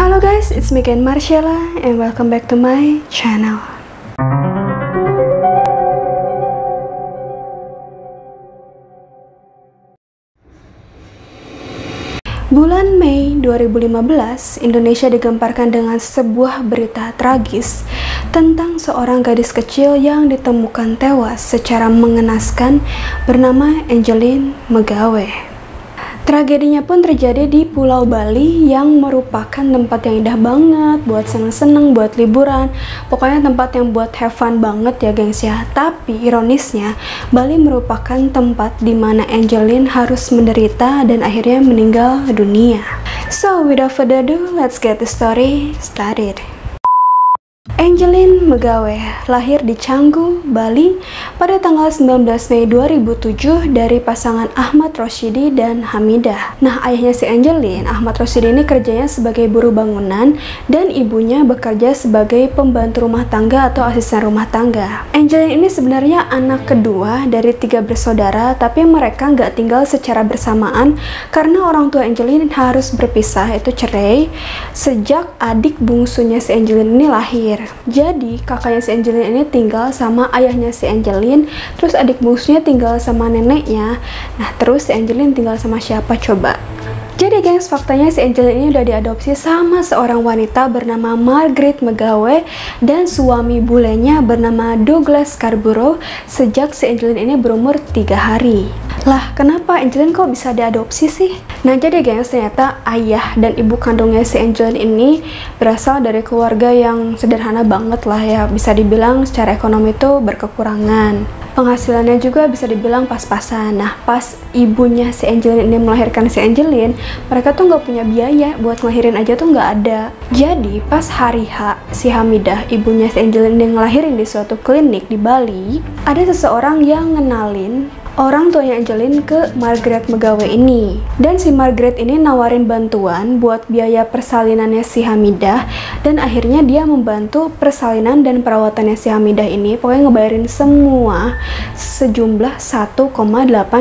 Halo guys, it's me again Marcella and welcome back to my channel. Bulan Mei 2015, Indonesia digemparkan dengan sebuah berita tragis tentang seorang gadis kecil yang ditemukan tewas secara mengenaskan bernama Angeline Megawe. Tragedinya pun terjadi di Pulau Bali yang merupakan tempat yang indah banget buat seneng-seneng, buat liburan. Pokoknya tempat yang buat have fun banget ya gengs ya. Tapi ironisnya, Bali merupakan tempat di mana Angeline harus menderita dan akhirnya meninggal dunia. So without further ado, let's get the story started. Angeline Megawe lahir di Canggu, Bali pada tanggal 19 Mei 2007 dari pasangan Ahmad Rosyidi dan Hamidah. Nah, ayahnya si Angeline, Ahmad Rosyidi ini kerjanya sebagai buruh bangunan dan ibunya bekerja sebagai pembantu rumah tangga atau asisten rumah tangga. Angeline ini sebenarnya anak kedua dari 3 bersaudara, tapi mereka nggak tinggal secara bersamaan karena orang tua Angeline harus berpisah, itu cerai, sejak adik bungsunya si Angeline ini lahir. Jadi kakaknya si Angeline ini tinggal sama ayahnya si Angeline, terus adik bungsunya tinggal sama neneknya. Nah, terus si Angeline tinggal sama siapa coba? Jadi gengs, faktanya si Angeline ini udah diadopsi sama seorang wanita bernama Margaret Megawe dan suami bulenya bernama Douglas Scarborough sejak si Angeline ini berumur 3 hari. Lah, kenapa Angeline kok bisa diadopsi sih? Nah, jadi gengs, ternyata ayah dan ibu kandungnya si Angeline ini berasal dari keluarga yang sederhana banget lah ya. Bisa dibilang secara ekonomi itu berkekurangan. Penghasilannya juga bisa dibilang pas-pasan. Nah, pas ibunya si Angeline ini melahirkan si Angeline, mereka tuh nggak punya biaya buat ngelahirin aja tuh nggak ada. Jadi pas hari H, si Hamidah, ibunya si Angeline yang ngelahirin di suatu klinik di Bali, ada seseorang yang ngenalin orang tuanya Angeline ke Margaret Megawe ini. Dan si Margaret ini nawarin bantuan buat biaya persalinannya si Hamidah, dan akhirnya dia membantu persalinan dan perawatannya si Hamidah ini, pokoknya ngebayarin semua sejumlah 1,8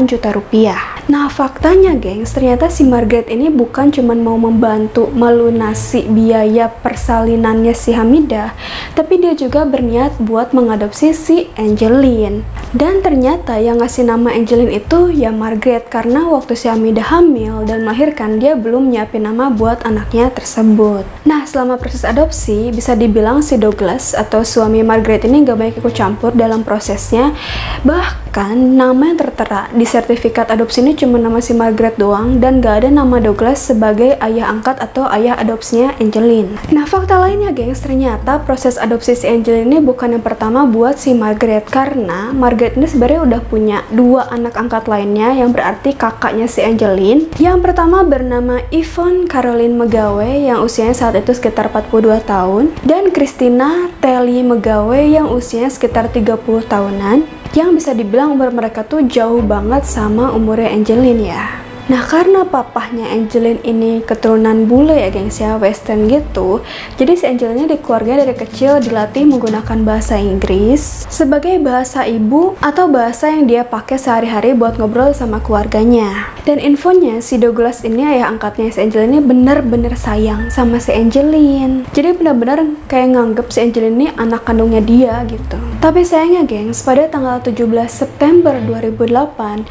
juta rupiah. Nah, faktanya gengs, ternyata si Margaret ini bukan cuma mau membantu melunasi biaya persalinannya si Hamidah, tapi dia juga berniat buat mengadopsi si Angeline. Dan ternyata yang ngasih nama Angeline itu ya Margaret, karena waktu si Hamidah hamil dan melahirkan, dia belum nyiapin nama buat anaknya tersebut. Nah, selama proses adopsi, bisa dibilang si Douglas atau suami Margaret ini gak banyak ikut campur dalam prosesnya. Bahkan nama yang tertera di sertifikat adopsi ini cuma nama si Margaret doang, dan gak ada nama Douglas sebagai ayah angkat atau ayah adopsinya Angeline. Nah, fakta lainnya gengs, ternyata proses adopsi si Angeline ini bukan yang pertama buat si Margaret, karena Margaret ini sebenarnya udah punya 2 anak angkat lainnya, yang berarti kakaknya si Angeline. Yang pertama bernama Yvonne Caroline Megawe yang usianya saat itu sekitar 42 tahun, dan Christina Telly Megawe yang usianya sekitar 30 tahunan, yang bisa dibilang umur mereka tuh jauh banget sama umurnya Angeline ya. Nah, karena papahnya Angeline ini keturunan bule ya gengs ya, western gitu, jadi si Angeline di keluarga dari kecil dilatih menggunakan bahasa Inggris sebagai bahasa ibu atau bahasa yang dia pakai sehari-hari buat ngobrol sama keluarganya. Dan infonya, si Douglas ini, ayah angkatnya si Angeline ini, bener-bener sayang sama si Angeline. Jadi bener-bener kayak nganggep si Angeline ini anak kandungnya dia gitu. Tapi sayangnya gengs, pada tanggal 17 September 2008,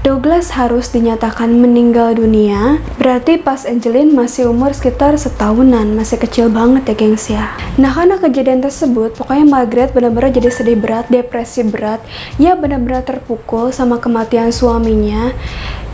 Douglas harus dinyatakan meninggal dunia. Berarti pas Angeline masih umur sekitar setahunan, masih kecil banget ya gengs ya. Nah, karena kejadian tersebut, pokoknya Margaret benar-benar jadi sedih berat, depresi berat, ya benar-benar terpukul sama kematian suaminya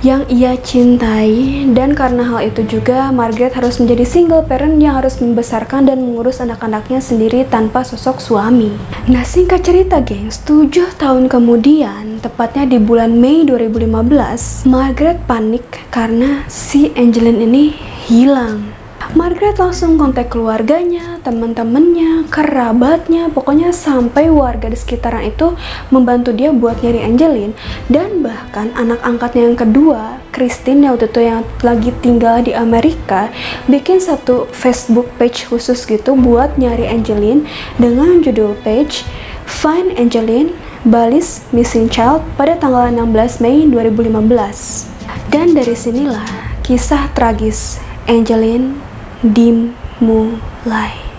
yang ia cintai. Dan karena hal itu juga, Margaret harus menjadi single parent yang harus membesarkan dan mengurus anak-anaknya sendiri tanpa sosok suami. Nah, singkat cerita gengs, 7 tahun kemudian, tepatnya di bulan Mei 2015, Margaret panik karena si Angeline ini hilang. Margaret langsung kontak keluarganya, teman-temannya, kerabatnya, pokoknya sampai warga di sekitaran itu membantu dia buat nyari Angeline. Dan bahkan anak angkatnya yang kedua, Christine, yang waktu itu yang lagi tinggal di Amerika, bikin satu Facebook page khusus gitu buat nyari Angeline dengan judul page Find Angeline, Bali's Missing Child pada tanggal 16 Mei 2015. Dan dari sinilah kisah tragis Angeline di dimulai.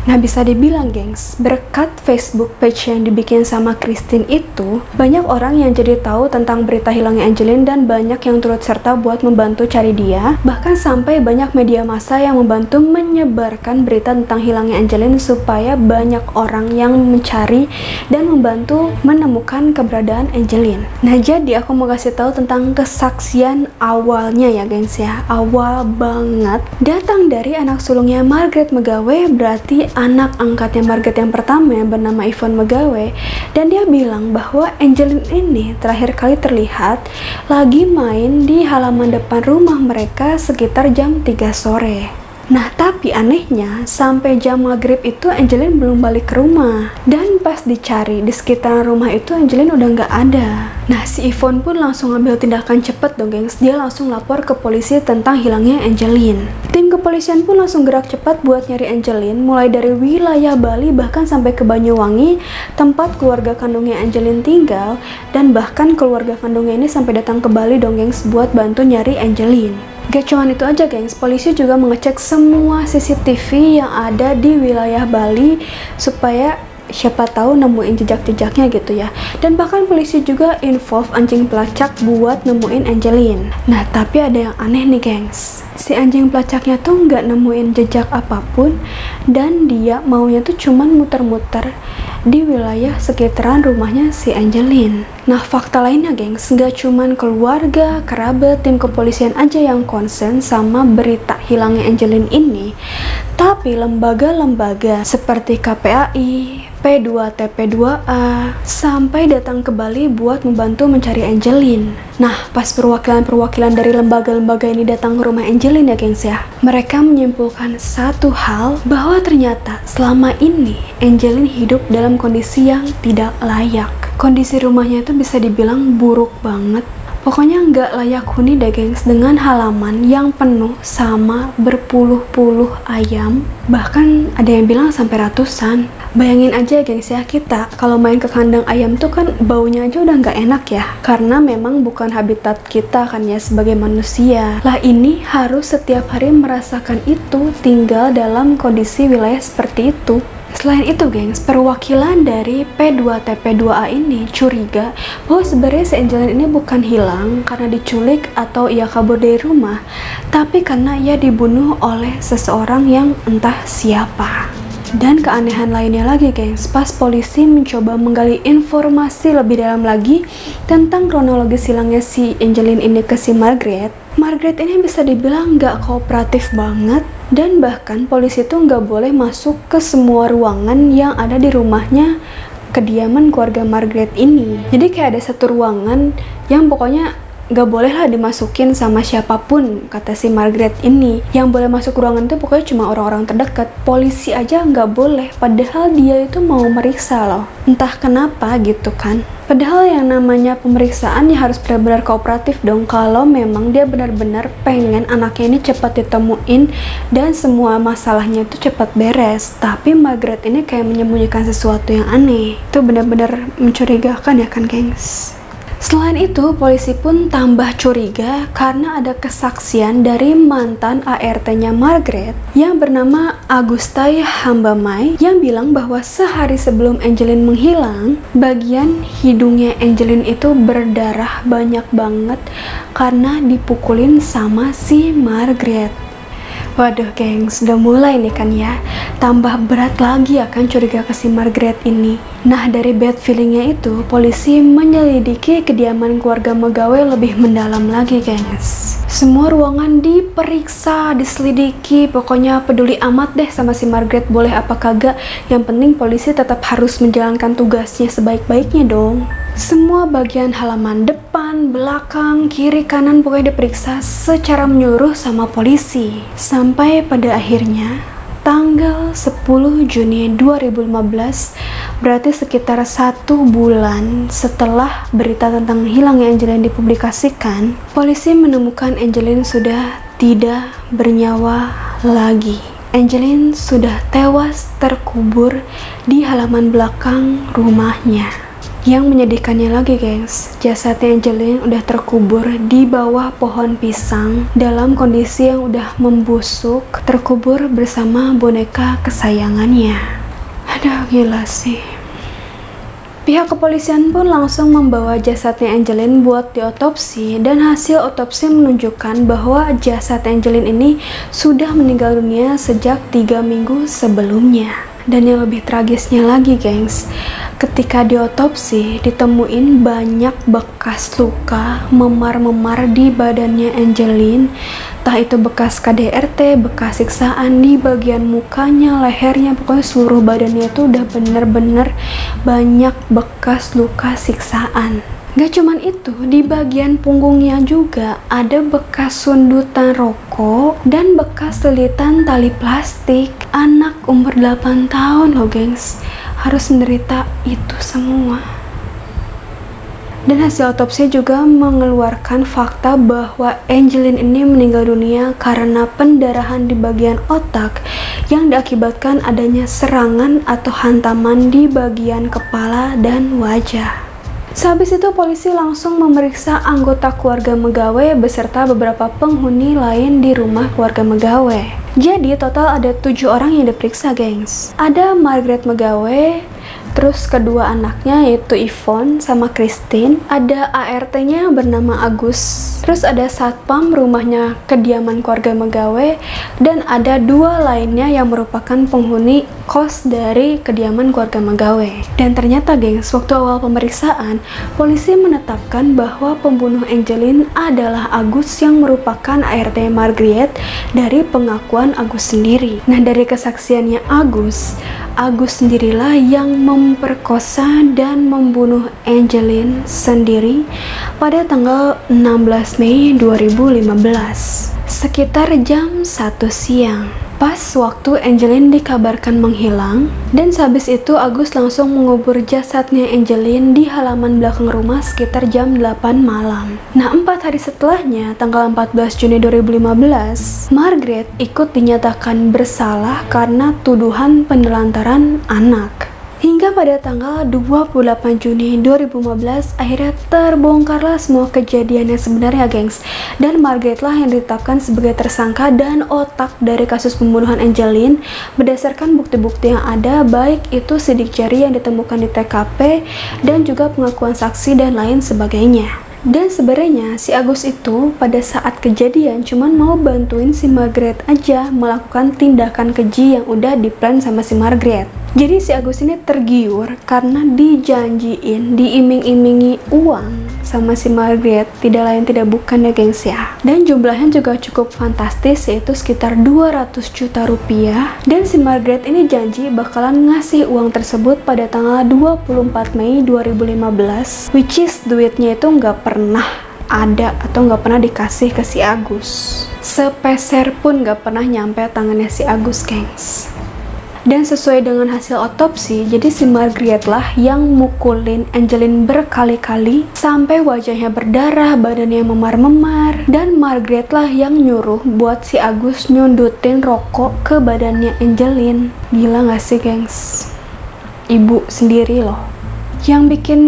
Nah, bisa dibilang gengs, berkat Facebook page yang dibikin sama Christine itu, banyak orang yang jadi tahu tentang berita hilangnya Angelin dan banyak yang turut serta buat membantu cari dia. Bahkan sampai banyak media massa yang membantu menyebarkan berita tentang hilangnya Angelin supaya banyak orang yang mencari dan membantu menemukan keberadaan Angelin. Nah, jadi aku mau kasih tahu tentang kesaksian awalnya ya gengs ya. Awal banget datang dari anak sulungnya Margaret Megawe, berarti anak angkatnya Margaret yang pertama yang bernama Yvonne Megawe, dan dia bilang bahwa Angelin ini terakhir kali terlihat lagi main di halaman depan rumah mereka sekitar jam 3 sore. Nah, tapi anehnya sampai jam maghrib itu Angelin belum balik ke rumah, dan pas dicari di sekitaran rumah itu Angelin udah nggak ada. Nah, si Yvonne pun langsung ambil tindakan cepet dong gengs, dia langsung lapor ke polisi tentang hilangnya Angelin. Tim kepolisian pun langsung gerak cepat buat nyari Angelin, mulai dari wilayah Bali bahkan sampai ke Banyuwangi, tempat keluarga kandungnya Angelin tinggal, dan bahkan keluarga kandungnya ini sampai datang ke Bali dong gengs buat bantu nyari Angelin. Gak cuman itu aja gengs, polisi juga mengecek semua CCTV yang ada di wilayah Bali supaya siapa tahu nemuin jejak-jejaknya gitu ya. Dan bahkan polisi juga involve anjing pelacak buat nemuin Angelin. Nah, tapi ada yang aneh nih gengs, si anjing pelacaknya tuh nggak nemuin jejak apapun, dan dia maunya tuh cuman muter-muter di wilayah sekitaran rumahnya si Angelin. Nah, fakta lainnya gengs, nggak cuman keluarga, kerabat, tim kepolisian aja yang concern sama berita hilangnya Angelin ini, tapi lembaga-lembaga seperti KPAI, P2TP2A, sampai datang ke Bali buat membantu mencari Angelin. Nah, pas perwakilan-perwakilan dari lembaga-lembaga ini datang ke rumah Angelin ya gengs ya, mereka menyimpulkan satu hal, bahwa ternyata selama ini Angelin hidup dalam kondisi yang tidak layak. Kondisi rumahnya itu bisa dibilang buruk banget. Pokoknya nggak layak huni deh gengs, dengan halaman yang penuh sama berpuluh-puluh ayam, bahkan ada yang bilang sampai ratusan. Bayangin aja gengs ya, kita kalau main ke kandang ayam tuh kan baunya aja udah nggak enak ya, karena memang bukan habitat kita kan ya sebagai manusia. Lah ini harus setiap hari merasakan itu, tinggal dalam kondisi wilayah seperti itu. Selain itu gengs, perwakilan dari P2TP2A ini curiga bahwa sebenarnya si Angelin ini bukan hilang karena diculik atau ia kabur dari rumah, tapi karena ia dibunuh oleh seseorang yang entah siapa. Dan keanehan lainnya lagi gengs, pas polisi mencoba menggali informasi lebih dalam lagi tentang kronologis hilangnya si Angelin ini ke si Margaret ini bisa dibilang nggak kooperatif banget, dan bahkan polisi itu nggak boleh masuk ke semua ruangan yang ada di rumahnya kediaman keluarga Margaret ini. Jadi kayak ada satu ruangan yang pokoknya gak boleh lah dimasukin sama siapapun, kata si Margaret ini. Yang boleh masuk ruangan itu pokoknya cuma orang-orang terdekat. Polisi aja gak boleh, padahal dia itu mau meriksa loh. Entah kenapa gitu kan. Padahal yang namanya pemeriksaan ya harus benar-benar kooperatif dong, kalau memang dia benar-benar pengen anaknya ini cepat ditemuin dan semua masalahnya itu cepat beres. Tapi Margaret ini kayak menyembunyikan sesuatu yang aneh. Itu benar-benar mencurigakan ya kan gengs. Selain itu, polisi pun tambah curiga karena ada kesaksian dari mantan ART-nya Margaret yang bernama Agustai Hambamai yang bilang bahwa sehari sebelum Angelin menghilang, bagian hidungnya Angelin itu berdarah banyak banget karena dipukulin sama si Margaret. Waduh gengs, udah mulai nih kan ya, tambah berat lagi akan curiga ke si Margaret ini. Nah, dari bad feelingnya itu, polisi menyelidiki kediaman keluarga Megawe lebih mendalam lagi gengs. Semua ruangan diperiksa, diselidiki, pokoknya peduli amat deh sama si Margaret boleh apa kagak. Yang penting polisi tetap harus menjalankan tugasnya sebaik-baiknya dong. Semua bagian halaman depan, belakang, kiri, kanan pokoknya diperiksa secara menyeluruh sama polisi. Sampai pada akhirnya tanggal 10 Juni 2015, berarti sekitar 1 bulan setelah berita tentang hilangnya Angelin dipublikasikan, polisi menemukan Angelin sudah tidak bernyawa lagi. Angelin sudah tewas terkubur di halaman belakang rumahnya. Yang menyedihkannya lagi gengs, jasadnya Angelin udah terkubur di bawah pohon pisang dalam kondisi yang udah membusuk, terkubur bersama boneka kesayangannya. Aduh, gila sih. Pihak kepolisian pun langsung membawa jasadnya Angelin buat diotopsi, dan hasil otopsi menunjukkan bahwa jasad Angelin ini sudah meninggal dunia sejak 3 minggu sebelumnya. Dan yang lebih tragisnya lagi gengs, ketika diotopsi ditemuin banyak bekas luka memar-memar di badannya Angelin, entah itu bekas KDRT, bekas siksaan di bagian mukanya, lehernya, pokoknya seluruh badannya itu udah bener-bener banyak bekas luka siksaan. Gak cuman itu, di bagian punggungnya juga ada bekas sundutan rokok dan bekas lilitan tali plastik. Anak umur 8 tahun loh gengs, harus menderita itu semua. Dan hasil otopsi juga mengeluarkan fakta bahwa Angelin ini meninggal dunia karena pendarahan di bagian otak yang diakibatkan adanya serangan atau hantaman di bagian kepala dan wajah. Sehabis itu polisi langsung memeriksa anggota keluarga Megawe beserta beberapa penghuni lain di rumah keluarga Megawe. Jadi total ada 7 orang yang diperiksa gengs. Ada Margaret Megawe, terus kedua anaknya yaitu Yvonne sama Christine, ada ART-nya bernama Agus, terus ada satpam rumahnya kediaman keluarga Megawe, dan ada 2 lainnya yang merupakan penghuni kos dari kediaman keluarga Megawe. Dan ternyata gengs, waktu awal pemeriksaan, polisi menetapkan bahwa pembunuh Angelin adalah Agus yang merupakan ART Margaret dari pengakuan Agus sendiri. Nah, dari kesaksiannya Agus sendirilah yang memperkosa dan membunuh Angelin sendiri pada tanggal 16 Mei 2015 sekitar jam 1 siang. Pas waktu Angelin dikabarkan menghilang, dan sehabis itu Agus langsung mengubur jasadnya Angelin di halaman belakang rumah sekitar jam 8 malam. Nah, 4 hari setelahnya, tanggal 14 Juni 2015, Margaret ikut dinyatakan bersalah karena tuduhan penelantaran anak. Hingga pada tanggal 28 Juni 2015 akhirnya terbongkarlah semua kejadian yang sebenarnya gengs, dan Margaret lah yang ditetapkan sebagai tersangka dan otak dari kasus pembunuhan Angelin berdasarkan bukti-bukti yang ada, baik itu sidik jari yang ditemukan di TKP dan juga pengakuan saksi dan lain sebagainya. Dan sebenarnya si Agus itu pada saat kejadian cuman mau bantuin si Margaret aja melakukan tindakan keji yang udah diplan sama si Margaret. Jadi si Agus ini tergiur karena dijanjiin, diiming-imingi uang sama si Margaret, tidak lain tidak bukan ya gengs ya. Dan jumlahnya juga cukup fantastis, yaitu sekitar 200 juta rupiah. Dan si Margaret ini janji bakalan ngasih uang tersebut pada tanggal 24 Mei 2015, which is duitnya itu nggak pernah ada atau nggak pernah dikasih ke si Agus. Sepeser pun nggak pernah nyampe tangannya si Agus gengs. Dan sesuai dengan hasil otopsi, jadi si Margaret lah yang mukulin Angelin berkali-kali sampai wajahnya berdarah, badannya memar-memar, dan Margaret lah yang nyuruh buat si Agus nyundutin rokok ke badannya Angelin. Gila gak sih gengs? Ibu sendiri loh. Yang bikin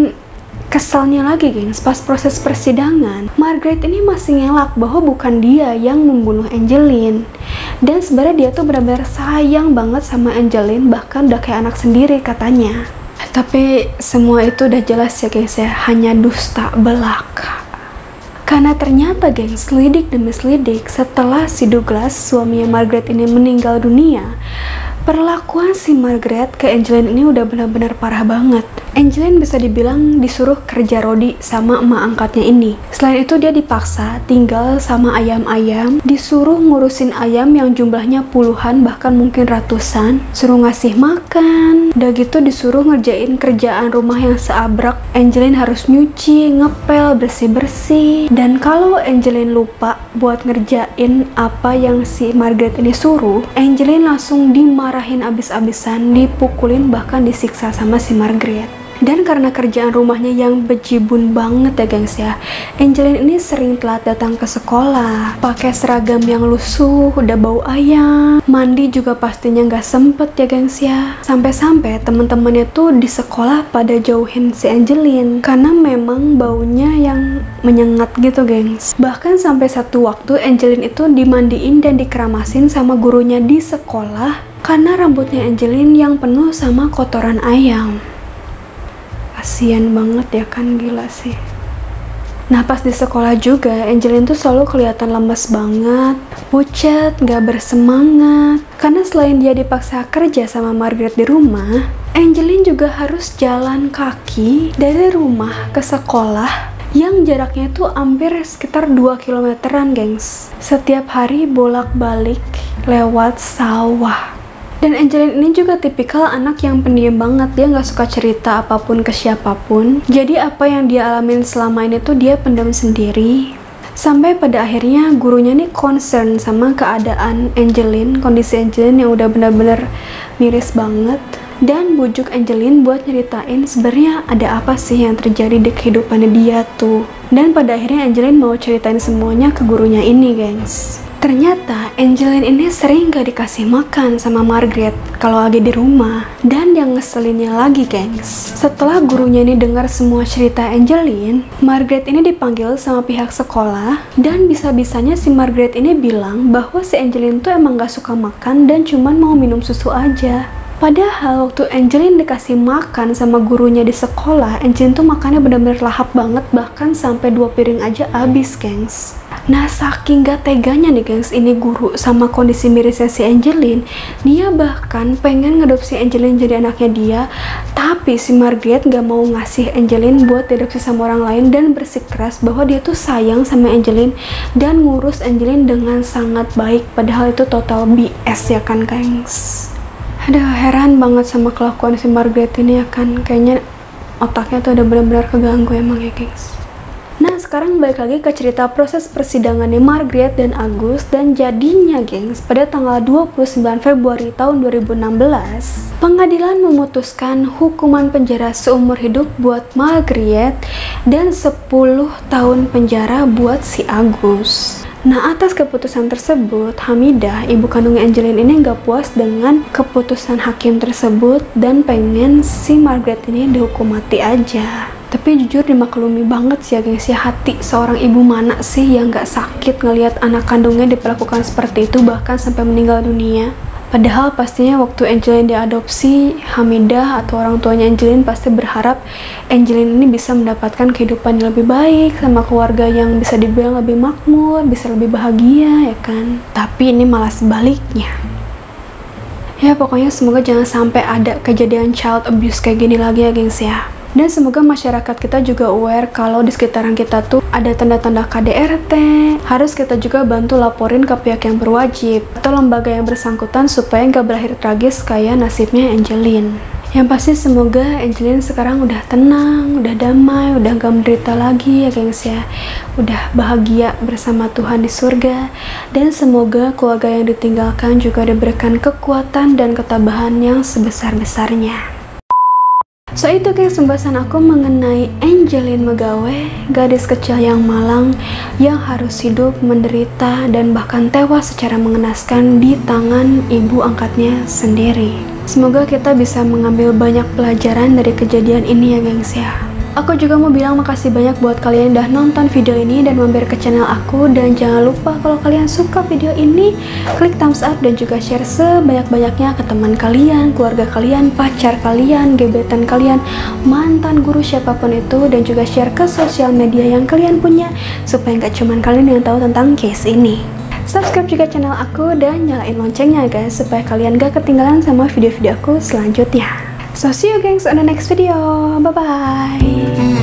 kesalnya lagi gengs, pas proses persidangan, Margaret ini masih ngelak bahwa bukan dia yang membunuh Angelin. Dan sebenarnya dia tuh benar-benar sayang banget sama Angelin, bahkan udah kayak anak sendiri katanya. Tapi semua itu udah jelas ya guys ya, hanya dusta belaka. Karena ternyata gengs, selidik demi selidik, setelah si Douglas, suaminya Margaret ini meninggal dunia, perlakuan si Margaret ke Angelin ini udah benar-benar parah banget. Angelin bisa dibilang disuruh kerja rodi sama emak angkatnya ini. Selain itu dia dipaksa tinggal sama ayam-ayam, disuruh ngurusin ayam yang jumlahnya puluhan bahkan mungkin ratusan, suruh ngasih makan, udah gitu disuruh ngerjain kerjaan rumah yang seabrek. Angelin harus nyuci, ngepel, bersih-bersih. Dan kalau Angelin lupa buat ngerjain apa yang si Margaret ini suruh, Angelin langsung dimarahin abis-abisan, dipukulin bahkan disiksa sama si Margaret. Dan karena kerjaan rumahnya yang bejibun banget ya gengs ya, Angelin ini sering telat datang ke sekolah, pakai seragam yang lusuh, udah bau ayam, mandi juga pastinya nggak sempet ya gengs ya. Sampai-sampai teman-temannya tuh di sekolah pada jauhin si Angelin karena memang baunya yang menyengat gitu gengs. Bahkan sampai satu waktu Angelin itu dimandiin dan dikeramasin sama gurunya di sekolah karena rambutnya Angelin yang penuh sama kotoran ayam. Kasian banget ya kan, gila sih. Nah pas di sekolah juga Angelin tuh selalu kelihatan lemes banget, pucat, gak bersemangat. Karena selain dia dipaksa kerja sama Margaret di rumah, Angelin juga harus jalan kaki dari rumah ke sekolah yang jaraknya tuh hampir sekitar 2 kilometeran gengs. Setiap hari bolak-balik lewat sawah. Dan Angelin ini juga tipikal anak yang pendiam banget, dia nggak suka cerita apapun ke siapapun. Jadi apa yang dia alamin selama ini tuh dia pendam sendiri. Sampai pada akhirnya gurunya nih concern sama keadaan Angelin, kondisi Angelin yang udah bener-bener miris banget. Dan bujuk Angelin buat nyeritain sebenarnya ada apa sih yang terjadi di kehidupannya dia tuh. Dan pada akhirnya Angelin mau ceritain semuanya ke gurunya ini gengs. Ternyata Angelin ini sering gak dikasih makan sama Margaret kalau lagi di rumah. Dan yang ngeselinnya lagi gengs, setelah gurunya ini dengar semua cerita Angelin, Margaret ini dipanggil sama pihak sekolah. Dan bisa-bisanya si Margaret ini bilang bahwa si Angelin tuh emang gak suka makan dan cuman mau minum susu aja. Padahal waktu Angelin dikasih makan sama gurunya di sekolah, Angelin tuh makannya bener-bener lahap banget, bahkan sampai 2 piring aja habis gengs. Nah saking gak teganya nih gengs ini guru sama kondisi mirisnya si Angelin, dia bahkan pengen ngadopsi Angelin jadi anaknya dia. Tapi si Margaret gak mau ngasih Angelin buat diadopsi sama orang lain dan bersikeras bahwa dia tuh sayang sama Angelin dan ngurus Angelin dengan sangat baik. Padahal itu total BS ya kan gengs. Aduh, heran banget sama kelakuan si Margaret ini ya kan. Kayaknya otaknya tuh udah benar-benar keganggu emang ya gengs. Nah sekarang balik lagi ke cerita proses persidangannya Margaret dan Agus. Dan jadinya gengs, pada tanggal 29 Februari tahun 2016 pengadilan memutuskan hukuman penjara seumur hidup buat Margaret dan 10 tahun penjara buat si Agus. Nah atas keputusan tersebut, Hamidah, ibu kandungnya Angelin ini nggak puas dengan keputusan hakim tersebut dan pengen si Margaret ini dihukum mati aja. Tapi jujur dimaklumi banget sih ya gengs ya, hati seorang ibu mana sih yang nggak sakit ngelihat anak kandungnya diperlakukan seperti itu bahkan sampai meninggal dunia. Padahal pastinya waktu Angelin diadopsi, Hamidah atau orang tuanya Angelin pasti berharap Angelin ini bisa mendapatkan kehidupan yang lebih baik sama keluarga yang bisa dibilang lebih makmur, bisa lebih bahagia ya kan. Tapi ini malah sebaliknya. Ya pokoknya semoga jangan sampai ada kejadian child abuse kayak gini lagi ya gengs ya. Dan semoga masyarakat kita juga aware kalau di sekitaran kita tuh ada tanda-tanda KDRT. Harus kita juga bantu laporin ke pihak yang berwajib atau lembaga yang bersangkutan supaya nggak berakhir tragis kayak nasibnya Angelin. Yang pasti semoga Angelin sekarang udah tenang, udah damai, udah gak menderita lagi ya gengs ya. Udah bahagia bersama Tuhan di surga. Dan semoga keluarga yang ditinggalkan juga diberikan kekuatan dan ketabahan yang sebesar-besarnya. So itu guys pembahasan aku mengenai Angelin Megawe, gadis kecil yang malang yang harus hidup menderita dan bahkan tewas secara mengenaskan di tangan ibu angkatnya sendiri. Semoga kita bisa mengambil banyak pelajaran dari kejadian ini ya gengs ya. Aku juga mau bilang makasih banyak buat kalian yang udah nonton video ini dan mampir ke channel aku. Dan jangan lupa kalau kalian suka video ini, klik thumbs up dan juga share sebanyak-banyaknya ke teman kalian, keluarga kalian, pacar kalian, gebetan kalian, mantan guru siapapun itu. Dan juga share ke sosial media yang kalian punya supaya nggak cuman kalian yang tahu tentang case ini. Subscribe juga channel aku dan nyalain loncengnya guys supaya kalian gak ketinggalan sama video-video aku selanjutnya. So see you guys on the next video. Bye bye.